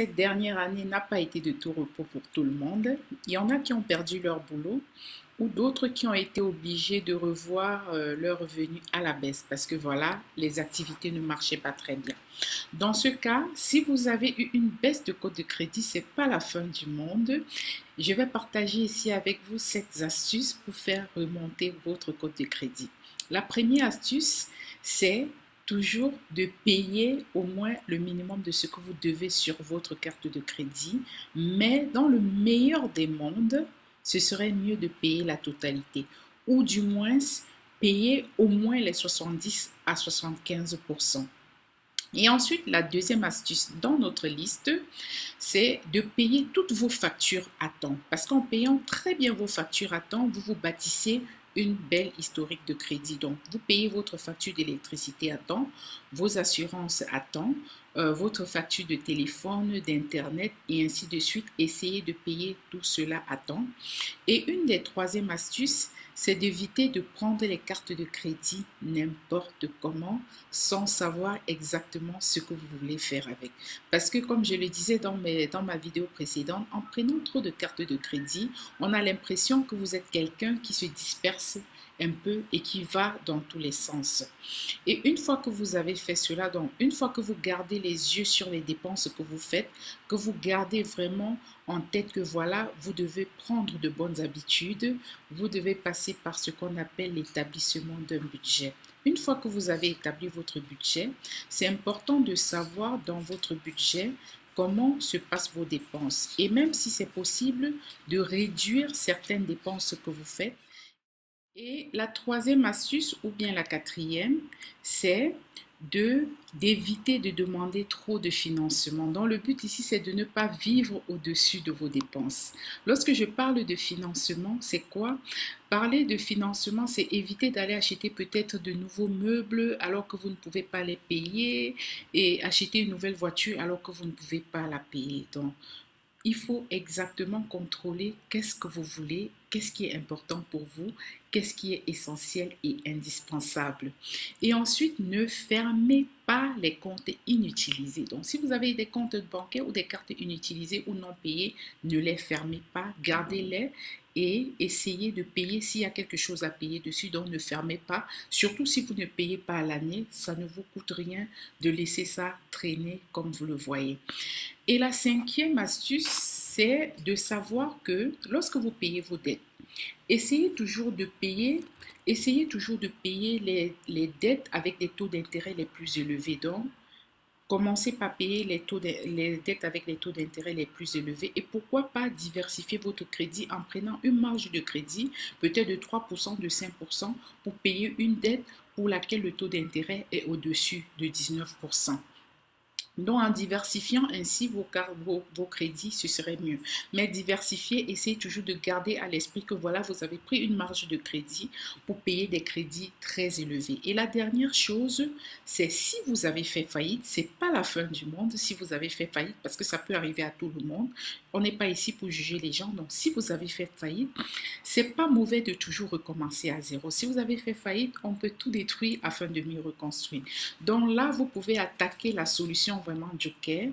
Cette dernière année n'a pas été de tout repos pour tout le monde. Il y en a qui ont perdu leur boulot ou d'autres qui ont été obligés de revoir leur revenu à la baisse parce que voilà, les activités ne marchaient pas très bien. Dans ce cas, si vous avez eu une baisse de cote de crédit, c'est pas la fin du monde. Je vais partager ici avec vous 7 astuces pour faire remonter votre cote de crédit. La première astuce, c'est toujours de payer au moins le minimum de ce que vous devez sur votre carte de crédit. Mais dans le meilleur des mondes, ce serait mieux de payer la totalité. Ou du moins, payer au moins les 70 à 75%. Et ensuite, la deuxième astuce dans notre liste, c'est de payer toutes vos factures à temps. Parce qu'en payant très bien vos factures à temps, vous vous bâtissez une belle historique de crédit. Donc, vous payez votre facture d'électricité à temps, vos assurances à temps, votre facture de téléphone, d'internet et ainsi de suite. Essayez de payer tout cela à temps. Et une des troisièmes astuces, c'est d'éviter de prendre les cartes de crédit n'importe comment sans savoir exactement ce que vous voulez faire avec. Parce que comme je le disais dans ma vidéo précédente, en prenant trop de cartes de crédit, on a l'impression que vous êtes quelqu'un qui se disperse un peu et qui va dans tous les sens. Et une fois que vous avez fait cela, donc une fois que vous gardez les yeux sur les dépenses que vous faites, que vous gardez vraiment en tête que voilà, vous devez prendre de bonnes habitudes, vous devez passer par ce qu'on appelle l'établissement d'un budget. Une fois que vous avez établi votre budget, c'est important de savoir dans votre budget comment se passent vos dépenses. Et même si c'est possible, de réduire certaines dépenses que vous faites. Et la troisième astuce, ou bien la quatrième, c'est d'éviter de demander trop de financement. Donc le but ici, c'est de ne pas vivre au-dessus de vos dépenses. Lorsque je parle de financement, c'est quoi? Parler de financement, c'est éviter d'aller acheter peut-être de nouveaux meubles alors que vous ne pouvez pas les payer et acheter une nouvelle voiture alors que vous ne pouvez pas la payer. Donc, il faut exactement contrôler qu'est-ce que vous voulez, qu'est-ce qui est important pour vous, qu'est-ce qui est essentiel et indispensable. Et ensuite, ne fermez pas les comptes inutilisés. Donc, si vous avez des comptes bancaires ou des cartes inutilisées ou non payées, ne les fermez pas, gardez-les et essayez de payer s'il y a quelque chose à payer dessus. Donc, ne fermez pas. Surtout si vous ne payez pas à l'année, ça ne vous coûte rien de laisser ça traîner comme vous le voyez. Et la cinquième astuce, c'est de savoir que lorsque vous payez vos dettes, essayez toujours de payer, essayez toujours de payer les dettes avec des taux d'intérêt les plus élevés. Donc, commencez par payer les dettes avec les taux d'intérêt les plus élevés et pourquoi pas diversifier votre crédit en prenant une marge de crédit, peut-être de 3%, de 5% pour payer une dette pour laquelle le taux d'intérêt est au-dessus de 19%. Donc, en diversifiant ainsi vos crédits, ce serait mieux. Mais diversifier, essayez toujours de garder à l'esprit que voilà, vous avez pris une marge de crédit pour payer des crédits très élevés. Et la dernière chose, c'est si vous avez fait faillite, c'est pas la fin du monde si vous avez fait faillite parce que ça peut arriver à tout le monde. On n'est pas ici pour juger les gens. Donc, si vous avez fait faillite, c'est pas mauvais de toujours recommencer à zéro. Si vous avez fait faillite, on peut tout détruire afin de mieux reconstruire. Donc là, vous pouvez attaquer la solution vraiment joker,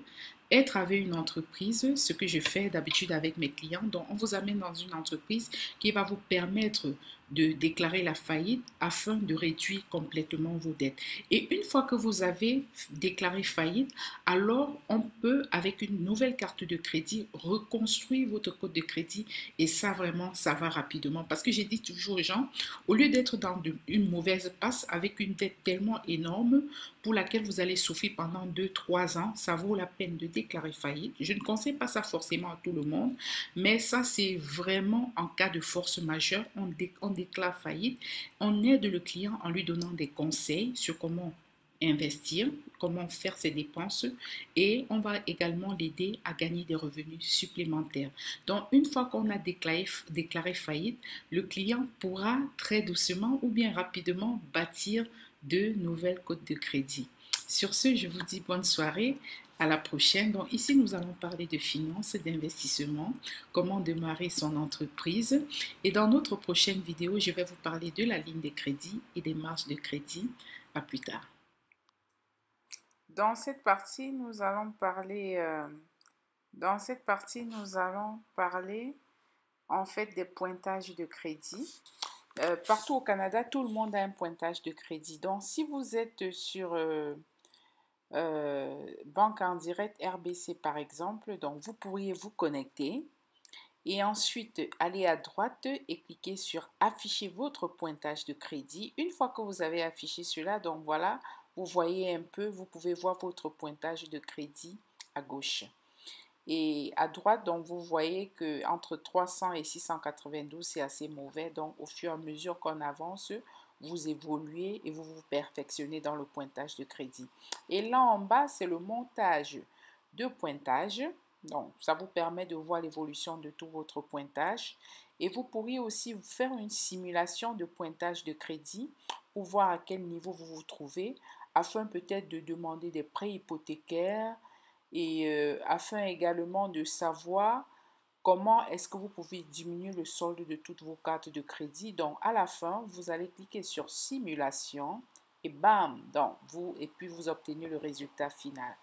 être avec une entreprise, ce que je fais d'habitude avec mes clients. Donc, on vous amène dans une entreprise qui va vous permettre de déclarer la faillite afin de réduire complètement vos dettes. Et une fois que vous avez déclaré faillite, alors on peut, avec une nouvelle carte de crédit, reconstruire votre code de crédit et ça vraiment, ça va rapidement. Parce que j'ai dit toujours aux gens, au lieu d'être dans une mauvaise passe avec une dette tellement énorme pour laquelle vous allez souffrir pendant 2, 3 ans, ça vaut la peine de déclarer faillite. Je ne conseille pas ça forcément à tout le monde, mais ça c'est vraiment en cas de force majeure, on déclare faillite, on aide le client en lui donnant des conseils sur comment investir, comment faire ses dépenses et on va également l'aider à gagner des revenus supplémentaires. Donc, une fois qu'on a déclaré faillite, le client pourra très doucement ou bien rapidement bâtir de nouvelles cotes de crédit. Sur ce, je vous dis bonne soirée. À la prochaine. Donc ici, nous allons parler de finances, d'investissement, comment démarrer son entreprise. Et dans notre prochaine vidéo, je vais vous parler de la ligne de crédit et des marges de crédit. À plus tard. Dans cette partie, nous allons parler Dans cette partie, nous allons parler en fait des pointages de crédit. Partout au Canada, tout le monde a un pointage de crédit. Donc, si vous êtes sur Banque en direct RBC par exemple, donc vous pourriez vous connecter et ensuite aller à droite et cliquer sur afficher votre pointage de crédit. Une fois que vous avez affiché cela, donc voilà, vous voyez un peu, vous pouvez voir votre pointage de crédit à gauche. Et à droite, donc vous voyez que entre 300 et 692, c'est assez mauvais. Donc au fur et à mesure qu'on avance, vous évoluez et vous vous perfectionnez dans le pointage de crédit. Et là en bas, c'est le montage de pointage. Donc ça vous permet de voir l'évolution de tout votre pointage. Et vous pourriez aussi faire une simulation de pointage de crédit pour voir à quel niveau vous vous trouvez, afin peut-être de demander des prêts hypothécaires et afin également de savoir comment est-ce que vous pouvez diminuer le solde de toutes vos cartes de crédit. Donc à la fin, vous allez cliquer sur simulation et bam, donc et puis vous obtenez le résultat final.